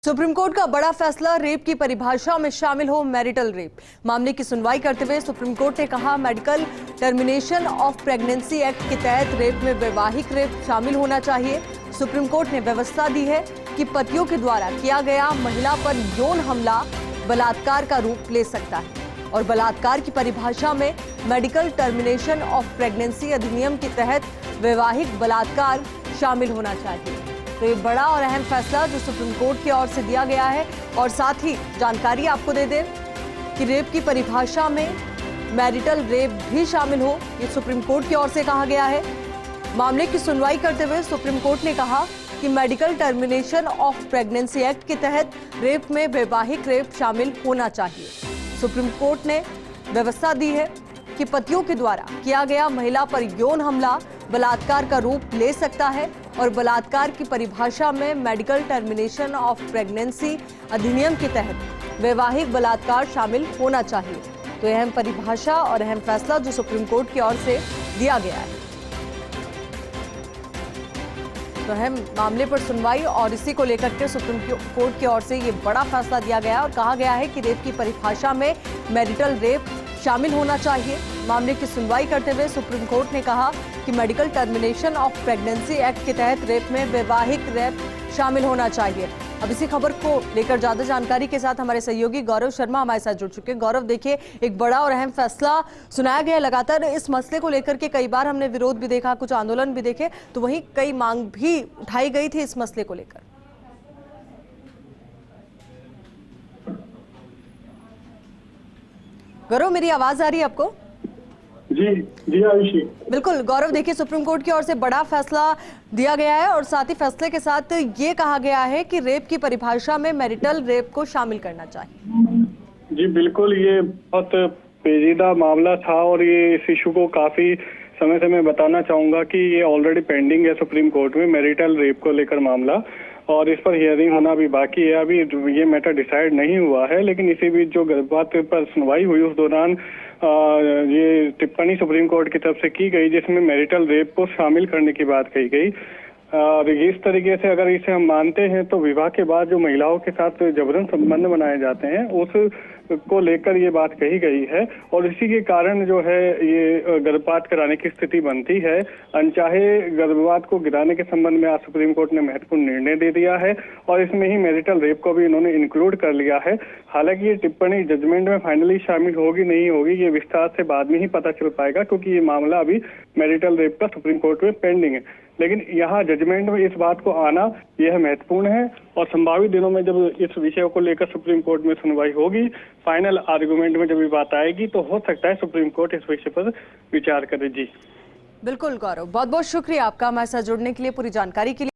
Supreme court का बड़ा फैसला, रेप की परिभाषा में शामिल हो मैरिटल रेप। मामले की सुनवाई करते हुए सुप्रीम कोर्ट ने कहा, medical termination of pregnancy act के तहत रेप में वैवाहिक रेप शामिल होना चाहिए। सुप्रीम कोर्ट ने व्यवस्था दी है कि पतियों के द्वारा किया गया महिला पर यौन हमला बलात्कार का रूप ले सकता है और बलात्कार की परिभाषा में मेडिकल टर्मिनेशन ऑफ प्रेगनेंसी अधिनियम के तहत वैवाहिक बलात्कार शामिल होना चाहिए। तो ये बड़ा और अहम फैसला जो सुप्रीम कोर्ट की ओर से दिया गया है। और साथ ही जानकारी आपको दे दें कि रेप की परिभाषा में मैरिटल रेप भी शामिल हो, ये सुप्रीम कोर्ट की ओर से कहा गया है। मामले की सुनवाई करते हुए सुप्रीम कोर्ट ने कहा कि medical termination of pregnancy act के तहत रेप में वैवाहिक रेप शामिल होना चाहिए। सुप्रीम कोर्ट ने व्यवस्था दी है कि पतियों के द्वारा किया गया महिला पर यौन हमला बलात्कार का रूप ले सकता है और बलात्कार की परिभाषा में मेडिकल टर्मिनेशन ऑफ प्रेगनेंसी अधिनियम के तहत वैवाहिक बलात्कार शामिल होना चाहिए। तो अहम परिभाषा और अहम फैसला जो सुप्रीम कोर्ट की ओर से दिया गया है। तो अहम मामले पर सुनवाई और इसी को लेकर के सुप्रीम कोर्ट की ओर से ये बड़ा फैसला दिया गया और कहा गया है कि रेप की परिभाषा में मैरिटल रेप शामिल होना चाहिए। मामले की सुनवाई करते हुए सुप्रीम कोर्ट ने कहा कि medical termination of pregnancy act के तहत रेप में वैवाहिक रेप शामिल होना चाहिए। अब इसी खबर को लेकर ज्यादा जानकारी के साथ हमारे सहयोगी गौरव शर्मा हमारे साथ जुड़ चुके हैं। गौरव, देखिए, एक बड़ा और अहम फैसला सुनाया गया। लगातार इस मसले को लेकर के कई बार हमने विरोध भी देखा, कुछ आंदोलन भी देखे, तो वहीं कई मांग भी उठाई गई थी इस मसले को लेकर। गौरव, मेरी आवाज आ रही है आपको? जी आयुषी। बिल्कुल गौरव, देखिए, सुप्रीम कोर्ट की ओर से बड़ा फैसला दिया गया है और साथ ही फैसले के साथ ये कहा गया है कि रेप की परिभाषा में मैरिटल रेप को शामिल करना चाहिए। जी बिल्कुल, ये बहुत पेचीदा मामला था और ये इस इशू को काफी समय से मैं बताना चाहूंगा कि ये ऑलरेडी पेंडिंग है सुप्रीम कोर्ट में, मैरिटल रेप को लेकर मामला, और इस पर हियरिंग होना भी बाकी है। अभी ये मैटर डिसाइड नहीं हुआ है, लेकिन इसी बीच जो बात पर सुनवाई हुई उस दौरान ये टिप्पणी सुप्रीम कोर्ट की तरफ से की गई जिसमें मैरिटल रेप को शामिल करने की बात कही गई। और इस तरीके से अगर इसे हम मानते हैं तो विवाह के बाद जो महिलाओं के साथ जबरन संबंध बनाए जाते हैं उस को लेकर ये बात कही गई है और इसी के कारण जो है ये गर्भपात कराने की स्थिति बनती है। अनचाहे गर्भपात को गिराने के संबंध में आज सुप्रीम कोर्ट ने महत्वपूर्ण निर्णय दे दिया है और इसमें ही मैरिटल रेप को भी इन्होंने इंक्लूड कर लिया है। हालांकि ये टिप्पणी जजमेंट में फाइनली शामिल होगी नहीं होगी ये विस्तार से बाद में ही पता चल पाएगा, क्योंकि ये मामला अभी मैरिटल रेप का सुप्रीम कोर्ट में पेंडिंग है। लेकिन यहाँ जजमेंट में इस बात को आना यह महत्वपूर्ण है और संभावित दिनों में जब इस विषय को लेकर सुप्रीम कोर्ट में सुनवाई होगी, फाइनल आर्गुमेंट में जब ये बात आएगी तो हो सकता है सुप्रीम कोर्ट इस विषय पर विचार करे। जी बिल्कुल गौरव, बहुत बहुत शुक्रिया आपका हमारे साथ जुड़ने के लिए, पूरी जानकारी के लिए।